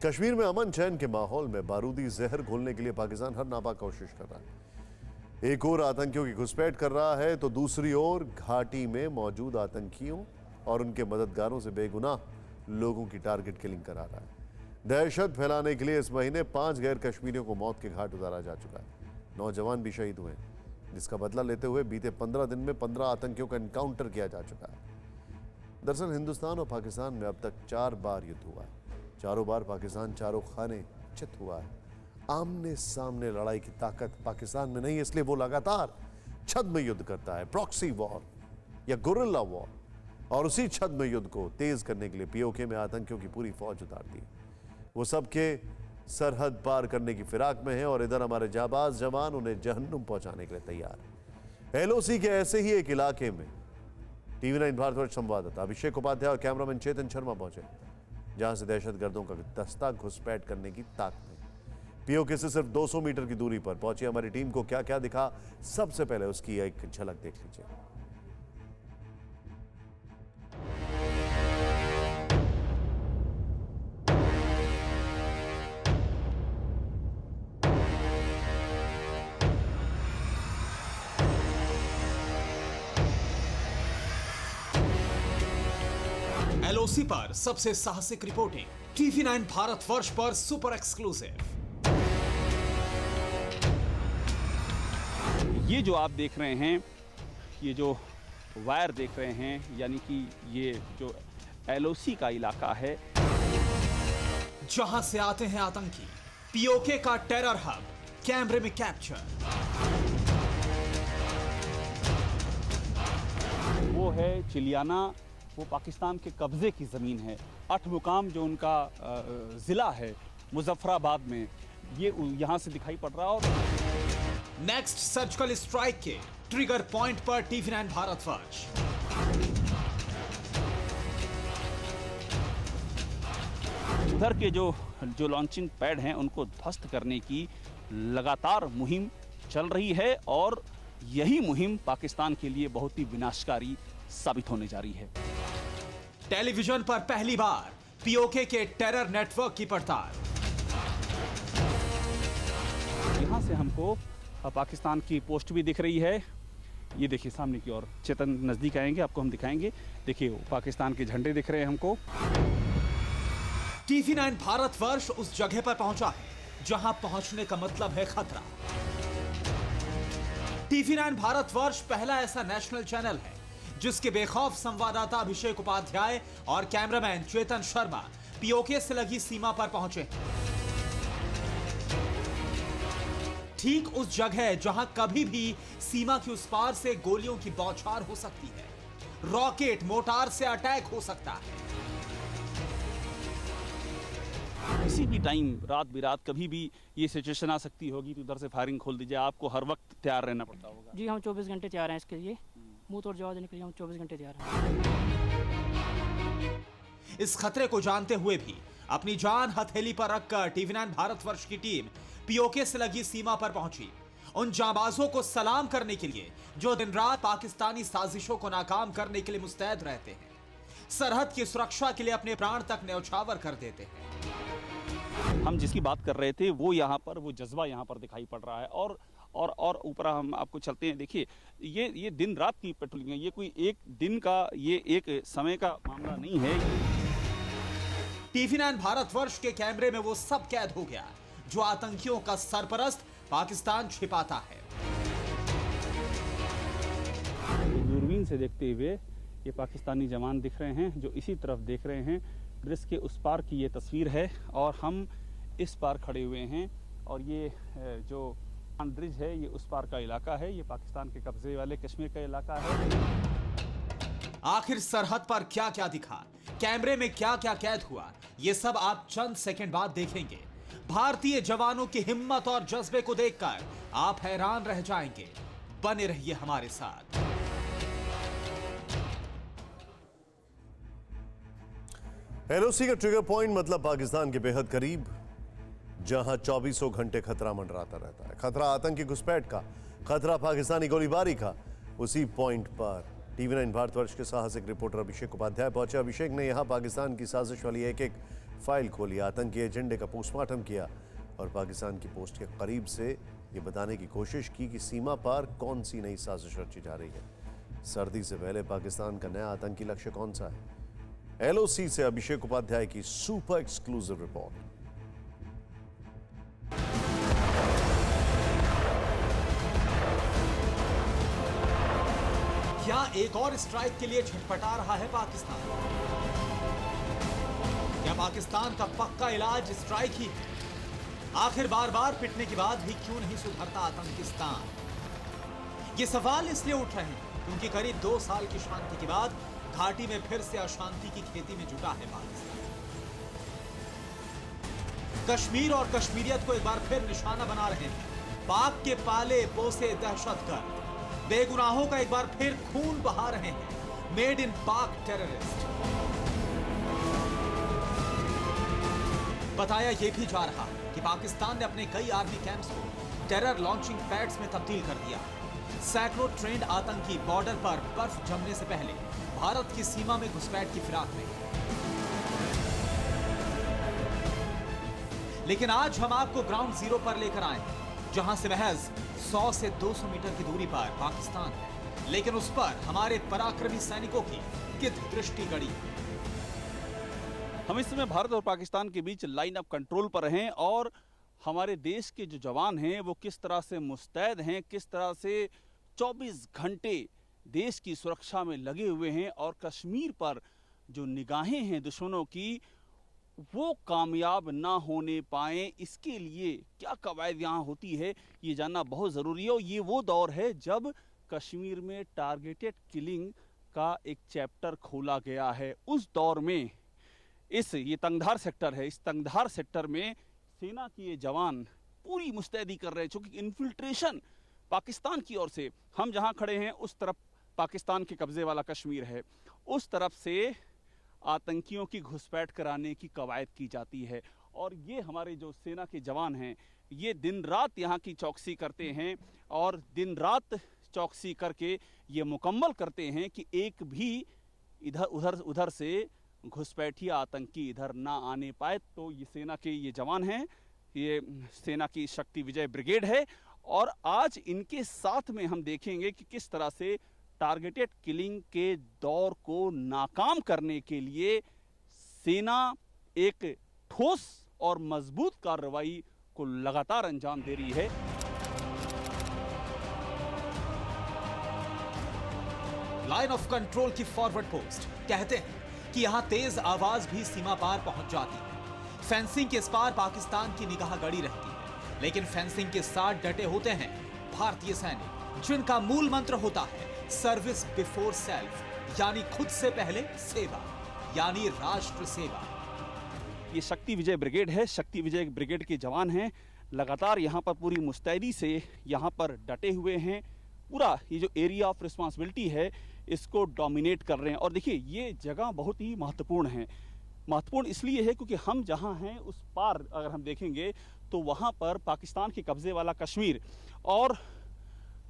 कश्मीर में अमन चैन के माहौल में बारूदी जहर घोलने के लिए पाकिस्तान हर नापाक कोशिश कर रहा है। एक ओर आतंकियों की घुसपैठ कर रहा है तो दूसरी ओर घाटी में मौजूद आतंकियों और उनके मददगारों से बेगुनाह लोगों की टारगेट किलिंग करा रहा है। दहशत फैलाने के लिए इस महीने 5 गैर कश्मीरियों को मौत के घाट उतारा जा चुका है। 9 जवान भी शहीद हुए, जिसका बदला लेते हुए बीते 15 दिन में 15 आतंकियों का एनकाउंटर किया जा चुका है। दरअसल हिंदुस्तान और पाकिस्तान में अब तक 4 बार युद्ध हुआ है। चारों बार पाकिस्तान चारों खाने चित हुआ है। आमने सामने लड़ाई की ताकत पाकिस्तान में नहीं, इसलिए वो लगातार छद्म युद्ध करता है, प्रॉक्सी वॉर या गुरिल्ला वॉर। और उसी छद्म युद्ध को तेज करने के लिए पीओके में आतंकियों की पूरी फौज उतार दी। वो सबके सरहद पार करने की फिराक में है और इधर हमारे जाबाज जवान उन्हें जहन्नुम पहुंचाने के लिए तैयार है। एलओसी के ऐसे ही एक इलाके में टीवी 9 भारतवर्ष संवाददाता अभिषेक उपाध्याय और कैमरामैन चेतन शर्मा पहुंचे, जहां से दहशतगर्दों का दस्ता घुसपैठ करने की ताकत है। पीओके से सिर्फ 200 मीटर की दूरी पर पहुंची हमारी टीम को क्या क्या दिखा, सबसे पहले उसकी एक झलक देख लीजिए। एलओसी पर सबसे साहसिक रिपोर्टिंग टीवी 9 भारतवर्ष पर सुपर एक्सक्लूसिव। ये जो आप देख रहे हैं, ये जो वायर देख रहे हैं, यानी कि ये जो एलओसी का इलाका है, जहां से आते हैं आतंकी। पीओके का टेरर हब कैमरे में कैप्चर। वो है चिलियाना, वो पाकिस्तान के कब्जे की ज़मीन है। 8 मुकाम जो उनका ज़िला है मुजफ्फराबाद में, ये यहाँ से दिखाई पड़ रहा है। और नेक्स्ट सर्जिकल स्ट्राइक के ट्रिगर पॉइंट पर टीवी 9 भारतवर्ष। उधर के जो लॉन्चिंग पैड हैं उनको ध्वस्त करने की लगातार मुहिम चल रही है और यही मुहिम पाकिस्तान के लिए बहुत ही विनाशकारी साबित होने जा रही है। टेलीविजन पर पहली बार पीओके के टेरर नेटवर्क की पड़ताल। यहाँ से हमको पाकिस्तान की पोस्ट भी दिख रही है। ये देखिए सामने की ओर, चेतन नजदीक आएंगे, आपको हम दिखाएंगे। देखिए पाकिस्तान के झंडे दिख रहे हैं हमको। टीवी 9 भारतवर्ष उस जगह पर पहुंचा है जहां पहुंचने का मतलब है खतरा। टीवी 9 भारतवर्ष पहला ऐसा नेशनल चैनल है जिसके बेखौफ संवाददाता अभिषेक उपाध्याय और कैमरामैन चेतन शर्मा पीओके से लगी सीमा पर पहुंचे। ठीक उस जगह जहां कभी भी सीमा के उस पार से गोलियों की बौछार हो सकती है, रॉकेट मोटार से अटैक हो सकता है। किसी भी टाइम, रात बिरात, कभी भी ये सिचुएशन आ सकती होगी तो उधर से फायरिंग खोल दीजिए। आपको हर वक्त तैयार रहना पड़ता होगा। जी, हम 24 घंटे तैयार हैं इसके लिए। मुंह तोड़ जवाब देने के लिए हम 24 घंटे तैयार हैं। इस खतरे को जानते हुए भी अपनी जान हथेली पर रखकर टीवी 9 भारतवर्ष की टीम पीओके से लगी सीमा पर पहुंची। उन जाबाजों को सलाम करने के लिए जो दिन रात पाकिस्तानी साजिशों को नाकाम करने के लिए मुस्तैद रहते हैं, सरहद की सुरक्षा के लिए अपने प्राण तक न्यौछावर कर देते हैं। हम जिसकी बात कर रहे थे वो यहाँ पर, वो जज्बा यहाँ पर दिखाई पड़ रहा है। और ऊपर हम आपको चलते हैं। देखिए ये दिन रात की पेट्रोलिंग है, ये कोई एक दिन का, ये एक समय का मामला नहीं है। टीवी 9 भारतवर्ष के कैमरे में वो सब कैद हो गया जो आतंकियों का सरपरस्त पाकिस्तान छिपाता है। दूरबीन से देखते हुए ये पाकिस्तानी जवान दिख रहे हैं जो इसी तरफ देख रहे हैं। ब्रिज के उस पार की ये तस्वीर है और हम इस पार खड़े हुए हैं और ये जो ब्रिज है ये उस पार का इलाका है। ये पाकिस्तान के कब्जे वाले कश्मीर का इलाका है। आखिर सरहद पर क्या क्या दिखा, कैमरे में क्या क्या कैद हुआ, ये सब आप चंद सेकंड बाद देखेंगे। भारतीय जवानों की हिम्मत और जज्बे को देखकर आप हैरान रह जाएंगे। बने रहिए हमारे साथ। एलओसी का ट्रिगर पॉइंट मतलब पाकिस्तान के बेहद करीब, जहां 24 घंटे खतरा मंडराता रहता है। खतरा आतंकी घुसपैठ का, खतरा पाकिस्तानी गोलीबारी का। उसी पॉइंट पर टीवी 9 भारतवर्ष के साहसिक रिपोर्टर अभिषेक उपाध्याय पहुंचे। अभिषेक ने यहां पाकिस्तान की साजिश वाली एक फाइल खोली, आतंकी एजेंडे का पोस्टमार्टम किया और पाकिस्तान की पोस्ट के करीब से ये बताने की कोशिश की कि सीमा पार कौन सी नई साजिश रची जा रही है। सर्दी से पहले पाकिस्तान का नया आतंकी लक्ष्य कौन सा है? एलओसी से अभिषेक उपाध्याय की सुपर एक्सक्लूसिव रिपोर्ट। क्या एक और स्ट्राइक के लिए छटपटा रहा है पाकिस्तान? क्या पाकिस्तान का पक्का इलाज स्ट्राइक ही है? आखिर बार बार पिटने के बाद भी क्यों नहीं सुधरता आतंकिस्तान? ये सवाल इसलिए उठ रहे हैं क्योंकि करीब 2 साल की शांति के बाद घाटी में फिर से अशांति की खेती में जुटा है पाकिस्तान। कश्मीर और कश्मीरियत को एक बार फिर निशाना बना रहे हैं पाक के पाले पोसे दहशतगर्द। बेगुनाहों का एक बार फिर खून बहा रहे हैं मेड इन पाक टेररिस्ट। बताया यह भी जा रहा है कि पाकिस्तान ने अपने कई आर्मी कैंप्स को टेरर लॉन्चिंग पैड्स में तब्दील कर दिया। सैकड़ों ट्रेंड आतंकी बॉर्डर पर बर्फ जमने से पहले भारत की सीमा में घुसपैठ की फिराक में। लेकिन आज हम आपको ग्राउंड जीरो पर लेकर आए हैं, जहां से महज 100 से 200 मीटर की दूरी पर पाकिस्तान है, लेकिन उस पर हमारे पराक्रमी सैनिकों की कित दृष्टि गड़ी। हम इस समय भारत और पाकिस्तान के बीच लाइन ऑफ कंट्रोल पर हैं और हमारे देश के जो जवान हैं वो किस तरह से मुस्तैद हैं, किस तरह से 24 घंटे देश की सुरक्षा में लगे हुए हैं और कश्मीर पर जो निगाहें हैं दुश्मनों की वो कामयाब ना होने पाए, इसके लिए क्या कवायद यहाँ होती है ये जानना बहुत ज़रूरी है। और ये वो दौर है जब कश्मीर में टारगेटेड किलिंग का एक चैप्टर खोला गया है। उस दौर में ये तंगधार सेक्टर है, इस तंगधार सेक्टर में सेना के ये जवान पूरी मुस्तैदी कर रहे हैं, चूंकि इन्फिल्ट्रेशन पाकिस्तान की ओर से, हम जहाँ खड़े हैं उस तरफ पाकिस्तान के कब्जे वाला कश्मीर है, उस तरफ से आतंकियों की घुसपैठ कराने की कवायद की जाती है। और ये हमारे जो सेना के जवान हैं ये दिन रात यहाँ की चौकसी करते हैं और दिन रात चौकसी करके ये मुकम्मल करते हैं कि एक भी उधर से घुसपैठिया आतंकी इधर ना आने पाए। तो ये सेना के ये जवान हैं, ये सेना की शक्ति विजय ब्रिगेड है और आज इनके साथ में हम देखेंगे कि किस तरह से टारगेटेड किलिंग के दौर को नाकाम करने के लिए सेना एक ठोस और मजबूत कार्रवाई को लगातार अंजाम दे रही है। लाइन ऑफ कंट्रोल की फॉरवर्ड पोस्ट कहते हैं कि यहां तेज आवाज भी सीमा पार पहुंच जाती है। फेंसिंग के इस पार पाकिस्तान की निगाह गड़ी रहती है, लेकिन फेंसिंग के साथ डटे होते हैं भारतीय सैनिक, जिनका मूल मंत्र होता है सर्विस बिफोर सेल्फ, यानी खुद से पहले सेवा, यानी राष्ट्र सेवा। ये शक्ति विजय ब्रिगेड है, शक्ति विजय ब्रिगेड के जवान हैं, लगातार यहाँ पर पूरी मुस्तैदी से यहाँ पर डटे हुए हैं, पूरा ये जो एरिया ऑफ रिस्पॉन्सिबिलिटी है इसको डोमिनेट कर रहे हैं। और देखिए ये जगह बहुत ही महत्वपूर्ण है। महत्वपूर्ण इसलिए है क्योंकि हम जहाँ हैं उस पार अगर हम देखेंगे तो वहाँ पर पाकिस्तान के कब्जे वाला कश्मीर और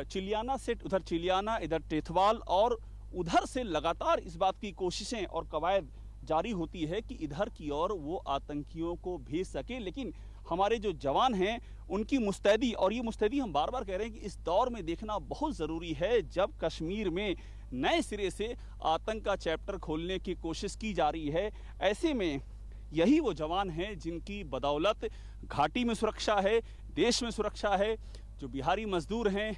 चिलियाना से उधर चिलियाना, इधर टेथवाल और उधर से लगातार इस बात की कोशिशें और कवायद जारी होती है कि इधर की ओर वो आतंकियों को भेज सके। लेकिन हमारे जो जवान हैं उनकी मुस्तैदी, और ये मुस्तैदी हम बार बार कह रहे हैं कि इस दौर में देखना बहुत ज़रूरी है जब कश्मीर में नए सिरे से आतंक का चैप्टर खोलने की कोशिश की जा रही है। ऐसे में यही वो जवान हैं जिनकी बदौलत घाटी में सुरक्षा है, देश में सुरक्षा है। जो बिहारी मजदूर हैं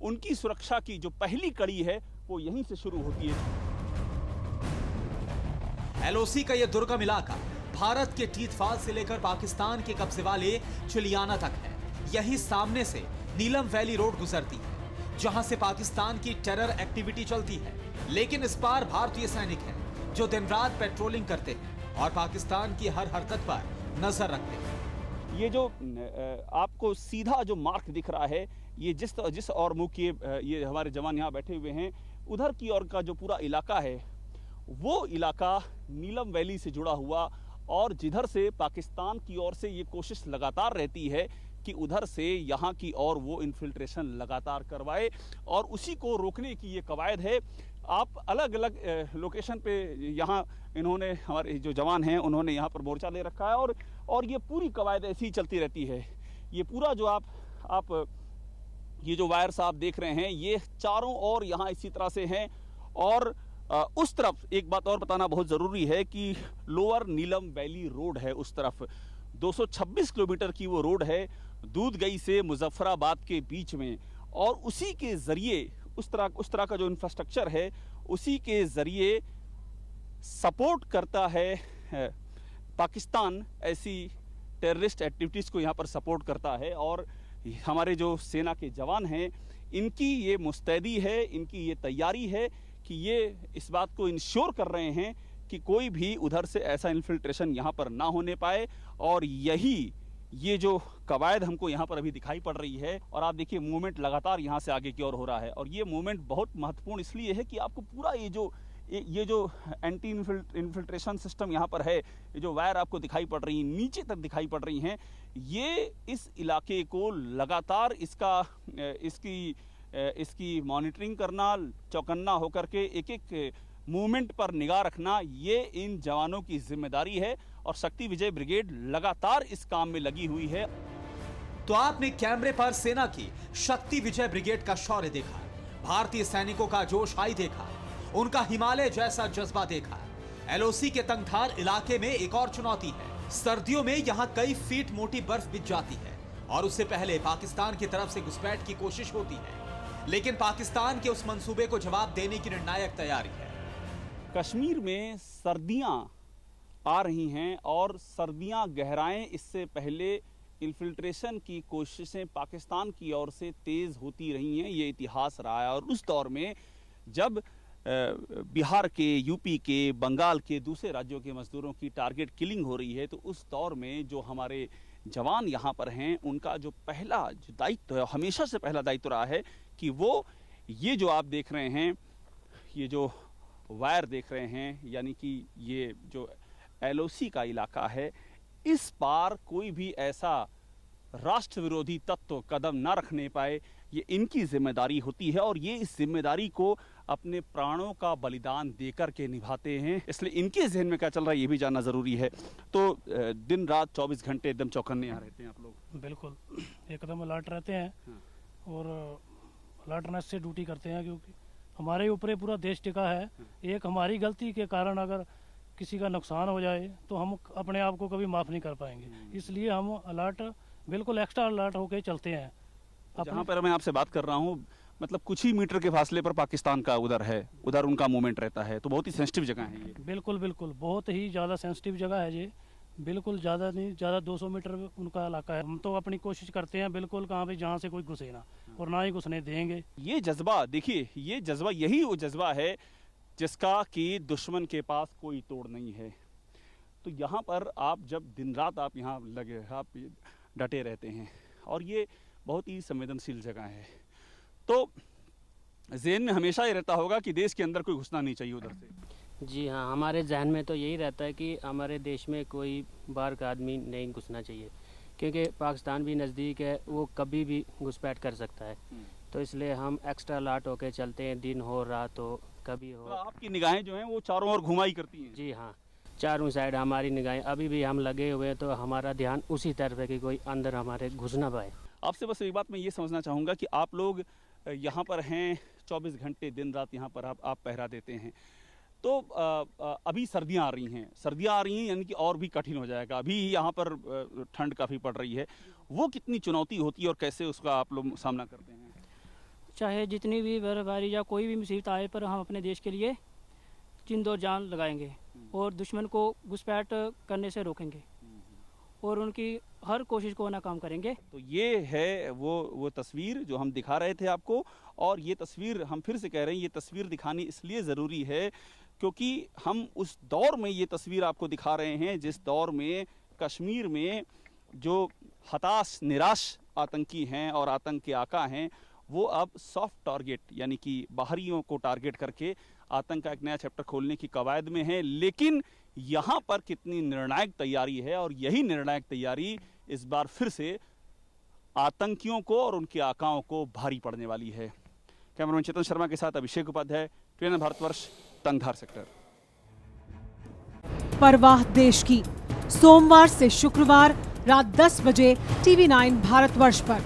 उनकी सुरक्षा की जो पहली कड़ी है वो यहीं से शुरू होती है। एलओसी का यह दुर्गम इलाका भारत के टीथवाल से लेकर पाकिस्तान के कब्जे वाले चिलियाना तक है। यही सामने से नीलम वैली रोड गुजरती है जहां से पाकिस्तान की टेरर एक्टिविटी चलती है। लेकिन इस पार भारतीय सैनिक हैं जो दिन रात पेट्रोलिंग करते हैं और पाकिस्तान की हर हरकत पर नजर रखते हैं। ये जो आपको सीधा जो मार्क दिख रहा है, ये जिस और मुख के ये हमारे जवान यहाँ बैठे हुए हैं, उधर की ओर का जो पूरा इलाका है वो इलाका नीलम वैली से जुड़ा हुआ, और जिधर से पाकिस्तान की ओर से ये कोशिश लगातार रहती है कि उधर से यहाँ की ओर वो इन्फिल्ट्रेशन लगातार करवाए, और उसी को रोकने की ये कवायद है। आप अलग अलग लोकेशन पे यहाँ इन्होंने, हमारे जो जवान हैं उन्होंने यहाँ पर मोर्चा ले रखा है और ये पूरी कवायद ऐसी ही चलती रहती है। ये पूरा जो आप ये जो वायर्स आप देख रहे हैं ये चारों ओर यहाँ इसी तरह से हैं। और उस तरफ एक बात और बताना बहुत ज़रूरी है कि लोअर नीलम वैली रोड है, उस तरफ 226 किलोमीटर की वो रोड है दूधगई से मुजफ्फराबाद के बीच में। और उसी के ज़रिए उस तरह का जो इंफ्रास्ट्रक्चर है उसी के ज़रिए सपोर्ट करता है पाकिस्तान, ऐसी टेररिस्ट एक्टिविटीज़ को यहाँ पर सपोर्ट करता है। और हमारे जो सेना के जवान हैं इनकी ये मुस्तैदी है, इनकी ये तैयारी है कि ये इस बात को इंश्योर कर रहे हैं कि कोई भी उधर से ऐसा इन्फिल्ट्रेशन यहाँ पर ना होने पाए। और यही ये जो कवायद हमको यहाँ पर अभी दिखाई पड़ रही है, और आप देखिए मूवमेंट लगातार यहाँ से आगे की ओर हो रहा है। और ये मूवमेंट बहुत महत्वपूर्ण इसलिए है कि आपको पूरा ये जो एंटी इन्फिल्ट्रेशन सिस्टम यहाँ पर है, ये जो वायर आपको दिखाई पड़ रही है नीचे तक दिखाई पड़ रही हैं, ये इस इलाके को लगातार इसकी मॉनिटरिंग करना, चौकन्ना होकर के एक एक मूवमेंट पर निगाह रखना, ये इन जवानों की जिम्मेदारी है। और शक्ति विजय ब्रिगेड लगातार इस काम में लगी हुई है। तो आपने कैमरे पर सेना की शक्ति विजय ब्रिगेड का शौर्य देखा, भारतीय सैनिकों का जोश हाई देखा, उनका हिमालय जैसा जज्बा देखा। एलओसी के तंगधार इलाके में एक और चुनौती है, सर्दियों में यहां कई फीट मोटी बर्फ बिछ जाती है और उससे पहले पाकिस्तान की तरफ से घुसपैठ की कोशिश होती है, लेकिन पाकिस्तान के उस मंसूबे को जवाब देने की निर्णायक तैयारी है। कश्मीर में सर्दियां आ रही हैं और सर्दियां गहराएं, इससे पहले इन्फिल्ट्रेशन की कोशिशें पाकिस्तान की ओर से तेज होती रही हैं, ये इतिहास रहा है। और उस दौर में जब बिहार के, यूपी के, बंगाल के, दूसरे राज्यों के मजदूरों की टारगेट किलिंग हो रही है, तो उस दौर में जो हमारे जवान यहाँ पर हैं उनका जो पहला जो दायित्व है, हमेशा से पहला दायित्व रहा है कि वो ये जो आप देख रहे हैं, ये जो वायर देख रहे हैं, यानी कि ये जो एलओसी का इलाका है, इस पार कोई भी ऐसा राष्ट्र विरोधी तत्व कदम ना रखने पाए, ये इनकी जिम्मेदारी होती है। और ये इस जिम्मेदारी को अपने प्राणों का बलिदान देकर के निभाते हैं, इसलिए इनके जहन में क्या चल रहा है ये भी जानना ज़रूरी है। तो दिन रात 24 घंटे एकदम चौकन्ने यहाँ रहते हैं आप लोग? बिल्कुल, एकदम अलर्ट रहते हैं। हाँ। और अलर्टनेस से ड्यूटी करते हैं, क्योंकि हमारे ऊपर पूरा देश टिका है। एक हमारी गलती के कारण अगर किसी का नुकसान हो जाए तो हम अपने आप को कभी माफ़ नहीं कर पाएंगे, इसलिए हम अलर्ट, बिल्कुल एक्स्ट्रा अलर्ट होकर चलते हैं। जहाँ पर मैं आपसे बात कर रहा हूँ, मतलब कुछ ही मीटर के फासले पर पाकिस्तान का उधर है, उधर उनका मूवमेंट रहता है, तो बहुत ही सेंसिटिव जगह है ये। बिल्कुल बिल्कुल, बहुत ही ज़्यादा सेंसिटिव जगह है ये, बिल्कुल ज़्यादा नहीं, ज़्यादा 200 मीटर उनका इलाका है। हम तो अपनी कोशिश करते हैं बिल्कुल कहाँ पे जहाँ से कोई घुसे ना, और ना ही घुसने देंगे। ये जज्बा देखिए, ये जज्बा, यही वो जज्बा है जिसका कि दुश्मन के पास कोई तोड़ नहीं है। तो यहाँ पर आप जब दिन रात आप यहाँ लगे, आप डटे रहते हैं, और ये बहुत ही संवेदनशील जगह है, तो ज़हन में हमेशा ये रहता होगा कि देश के अंदर कोई घुसना नहीं चाहिए उधर से। जी हाँ, हमारे जहन में तो यही रहता है कि हमारे देश में कोई बाहर का आदमी नहीं घुसना चाहिए, क्योंकि पाकिस्तान भी नज़दीक है, वो कभी भी घुसपैठ कर सकता है। तो इसलिए हम एक्स्ट्रा अलर्ट होकर चलते हैं, दिन हो रात हो, कभी हो। तो आपकी निगाहें जो हैं वो चारों ओर घुमाई करती हैं? जी हाँ, चारों साइड हमारी निगाहें, अभी भी हम लगे हुए हैं, तो हमारा ध्यान उसी तरफ है कि कोई अंदर हमारे घुस ना पाए। आपसे बस एक बात मैं ये समझना चाहूँगा कि आप लोग यहाँ पर हैं, 24 घंटे दिन रात यहाँ पर आप पहरा देते हैं, तो अभी सर्दियाँ आ रही हैं, यानी कि और भी कठिन हो जाएगा। अभी यहाँ पर ठंड काफ़ी पड़ रही है, वो कितनी चुनौती होती है और कैसे उसका आप लोग सामना करते हैं? चाहे जितनी भी बर्फबारी या कोई भी मुसीबत आए, पर हम अपने देश के लिए जिंद और जान लगाएंगे और दुश्मन को घुसपैठ करने से रोकेंगे और उनकी हर कोशिश को नाकाम करेंगे। तो ये है वो तस्वीर जो हम दिखा रहे थे आपको, और ये तस्वीर हम फिर से कह रहे हैं, ये तस्वीर दिखानी इसलिए ज़रूरी है क्योंकि हम उस दौर में ये तस्वीर आपको दिखा रहे हैं जिस दौर में कश्मीर में जो हताश निराश आतंकी हैं और आतंक के आका हैं, वो अब सॉफ्ट टारगेट यानी कि बाहरियों को टारगेट करके आतंक का एक नया चैप्टर खोलने की कवायद में है। लेकिन यहाँ पर कितनी निर्णायक तैयारी है, और यही निर्णायक तैयारी इस बार फिर से आतंकियों को और उनके आकाओं को भारी पड़ने वाली है। कैमरामैन चेतन शर्मा के साथ अभिषेक उपाध्याय, टीवी 9 भारतवर्ष, तंगधार सेक्टर। परवाह देश की, सोमवार से शुक्रवार रात 10 बजे टीवी 9 भारतवर्ष पर।